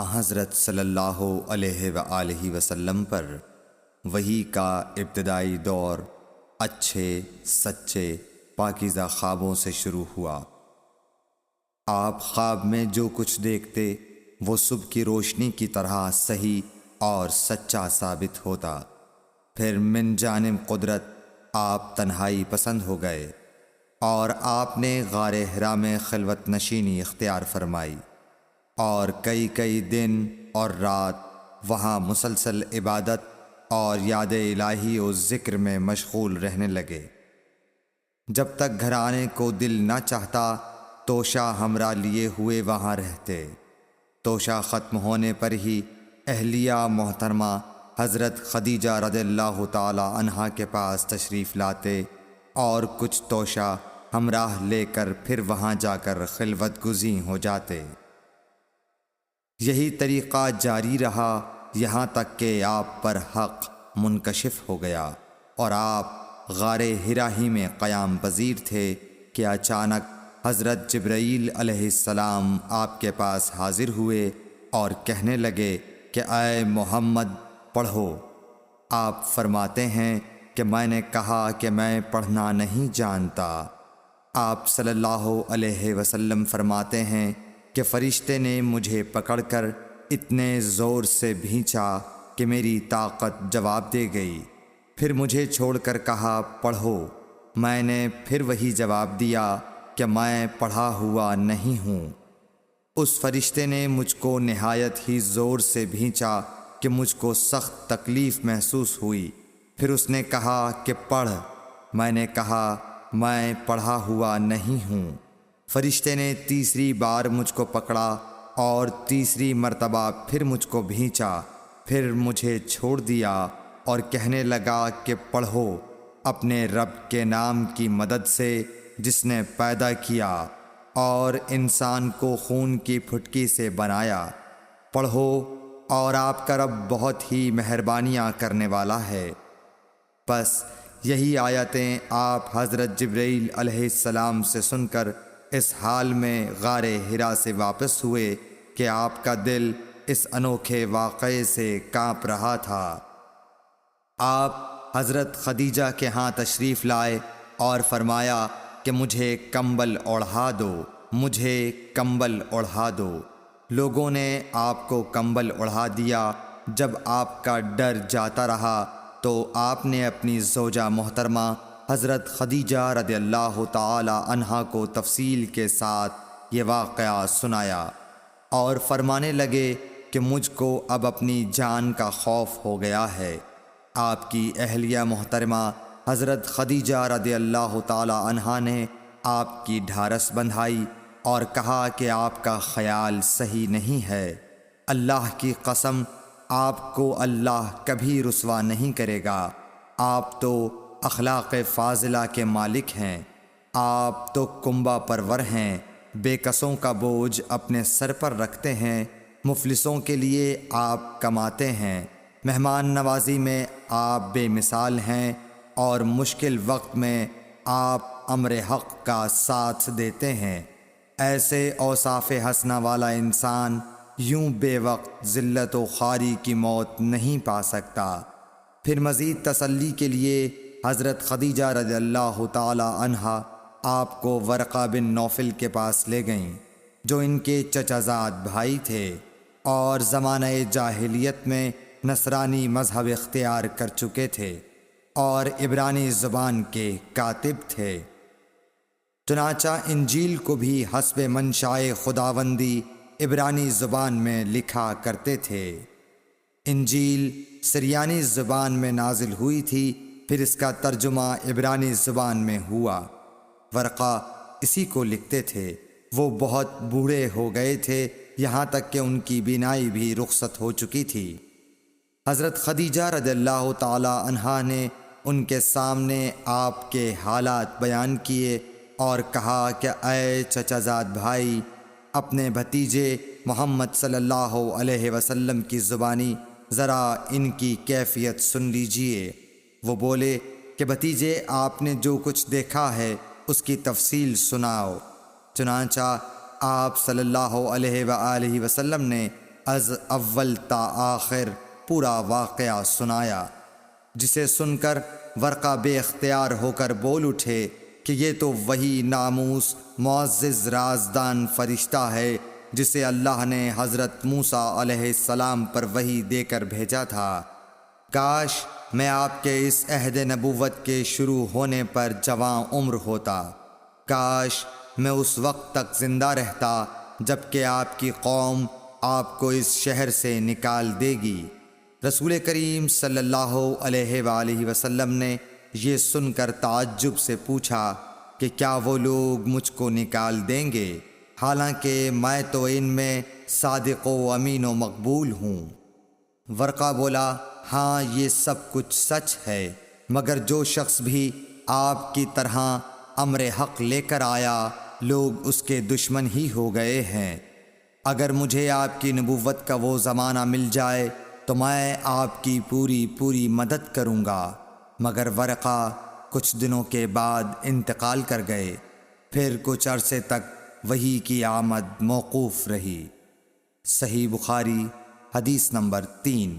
حضرت صلی اللہ علیہ وآلہ وسلم پر وحی کا ابتدائی دور اچھے سچے پاکیزہ خوابوں سے شروع ہوا۔ آپ خواب میں جو کچھ دیکھتے وہ صبح کی روشنی کی طرح صحیح اور سچا ثابت ہوتا۔ پھر من جانب قدرت آپ تنہائی پسند ہو گئے اور آپ نے غار حرا میں خلوت نشینی اختیار فرمائی اور کئی دن اور رات وہاں مسلسل عبادت اور یاد الہی و ذکر میں مشغول رہنے لگے۔ جب تک گھر آنے کو دل نہ چاہتا توشہ ہمراہ لیے ہوئے وہاں رہتے۔ توشہ ختم ہونے پر ہی اہلیہ محترمہ حضرت خدیجہ رضی اللہ تعالی عنہا کے پاس تشریف لاتے اور کچھ توشہ ہمراہ لے کر پھر وہاں جا کر خلوت گزین ہو جاتے۔ یہی طریقہ جاری رہا یہاں تک کہ آپ پر حق منکشف ہو گیا اور آپ غار حرا ہی میں قیام پذیر تھے کہ اچانک حضرت جبرائیل علیہ السلام آپ کے پاس حاضر ہوئے اور کہنے لگے کہ اے محمد پڑھو۔ آپ فرماتے ہیں کہ میں نے کہا کہ میں پڑھنا نہیں جانتا۔ آپ صلی اللہ علیہ وسلم فرماتے ہیں کہ فرشتے نے مجھے پکڑ کر اتنے زور سے بھینچا کہ میری طاقت جواب دے گئی۔ پھر مجھے چھوڑ کر کہا پڑھو۔ میں نے پھر وہی جواب دیا کہ میں پڑھا ہوا نہیں ہوں۔ اس فرشتے نے مجھ کو نہایت ہی زور سے بھینچا کہ مجھ کو سخت تکلیف محسوس ہوئی۔ پھر اس نے کہا کہ پڑھ۔ میں نے کہا میں پڑھا ہوا نہیں ہوں۔ فرشتے نے تیسری بار مجھ کو پکڑا اور تیسری مرتبہ پھر مجھ کو بھینچا۔ پھر مجھے چھوڑ دیا اور کہنے لگا کہ پڑھو اپنے رب کے نام کی مدد سے جس نے پیدا کیا اور انسان کو خون کی پھٹکی سے بنایا۔ پڑھو اور آپ کا رب بہت ہی مہربانیاں کرنے والا ہے۔ بس یہی آیتیں آپ حضرت جبرائیل علیہ السلام سے سن کر اس حال میں غار حرا سے واپس ہوئے کہ آپ کا دل اس انوکھے واقعے سے کانپ رہا تھا۔ آپ حضرت خدیجہ کے ہاں تشریف لائے اور فرمایا کہ مجھے کمبل اوڑھا دو، مجھے کمبل اوڑھا دو۔ لوگوں نے آپ کو کمبل اوڑھا دیا۔ جب آپ کا ڈر جاتا رہا تو آپ نے اپنی زوجہ محترمہ حضرت خدیجہ رضی اللہ تعالی عنہا کو تفصیل کے ساتھ یہ واقعہ سنایا اور فرمانے لگے کہ مجھ کو اب اپنی جان کا خوف ہو گیا ہے۔ آپ کی اہلیہ محترمہ حضرت خدیجہ رضی اللہ تعالی عنہا نے آپ کی ڈھارس بندھائی اور کہا کہ آپ کا خیال صحیح نہیں ہے۔ اللہ کی قسم آپ کو اللہ کبھی رسوا نہیں کرے گا۔ آپ تو اخلاق فاضلہ کے مالک ہیں۔ آپ تو کنبہ پرور ہیں، بے کسوں کا بوجھ اپنے سر پر رکھتے ہیں، مفلسوں کے لیے آپ کماتے ہیں، مہمان نوازی میں آپ بے مثال ہیں اور مشکل وقت میں آپ امر حق کا ساتھ دیتے ہیں۔ ایسے اوصاف حسنہ والا انسان یوں بے وقت ذلت و خواری کی موت نہیں پا سکتا۔ پھر مزید تسلی کے لیے حضرت خدیجہ رضی اللہ تعالی عنہا آپ کو ورقہ بن نوفل کے پاس لے گئیں جو ان کے چچا زاد بھائی تھے اور زمانہ جاہلیت میں نصرانی مذہب اختیار کر چکے تھے اور عبرانی زبان کے کاتب تھے۔ چنانچہ انجیل کو بھی حسب منشائے خداوندی عبرانی زبان میں لکھا کرتے تھے۔ انجیل سریانی زبان میں نازل ہوئی تھی، پھر اس کا ترجمہ عبرانی زبان میں ہوا۔ ورقہ اسی کو لکھتے تھے۔ وہ بہت بوڑھے ہو گئے تھے، یہاں تک کہ ان کی بینائی بھی رخصت ہو چکی تھی۔ حضرت خدیجہ رضی اللہ تعالی عنہا نے ان کے سامنے آپ کے حالات بیان کیے اور کہا کہ اے چچا زاد بھائی، اپنے بھتیجے محمد صلی اللہ علیہ وسلم کی زبانی ذرا ان کی کیفیت سن لیجئے۔ وہ بولے کہ بھتیجے آپ نے جو کچھ دیکھا ہے اس کی تفصیل سناؤ۔ چنانچہ آپ صلی اللہ علیہ وآلہ وسلم نے از اول تا آخر پورا واقعہ سنایا، جسے سن کر ورقہ بے اختیار ہو کر بول اٹھے کہ یہ تو وہی ناموس معزز رازدان فرشتہ ہے جسے اللہ نے حضرت موسیٰ علیہ السلام پر وحی دے کر بھیجا تھا۔ کاش میں آپ کے اس عہد نبوت کے شروع ہونے پر جوان عمر ہوتا، کاش میں اس وقت تک زندہ رہتا جب کہ آپ کی قوم آپ کو اس شہر سے نکال دے گی۔ رسول کریم صلی اللہ علیہ وآلہ وسلم نے یہ سن کر تعجب سے پوچھا کہ کیا وہ لوگ مجھ کو نکال دیں گے، حالانکہ میں تو ان میں صادق و امین و مقبول ہوں؟ ورقہ بولا، ہاں یہ سب کچھ سچ ہے، مگر جو شخص بھی آپ کی طرح امر حق لے کر آیا لوگ اس کے دشمن ہی ہو گئے ہیں۔ اگر مجھے آپ کی نبوت کا وہ زمانہ مل جائے تو میں آپ کی پوری مدد کروں گا، مگر ورقہ کچھ دنوں کے بعد انتقال کر گئے، پھر کچھ عرصے تک وحی کی آمد موقوف رہی۔ صحیح بخاری حدیث نمبر 3۔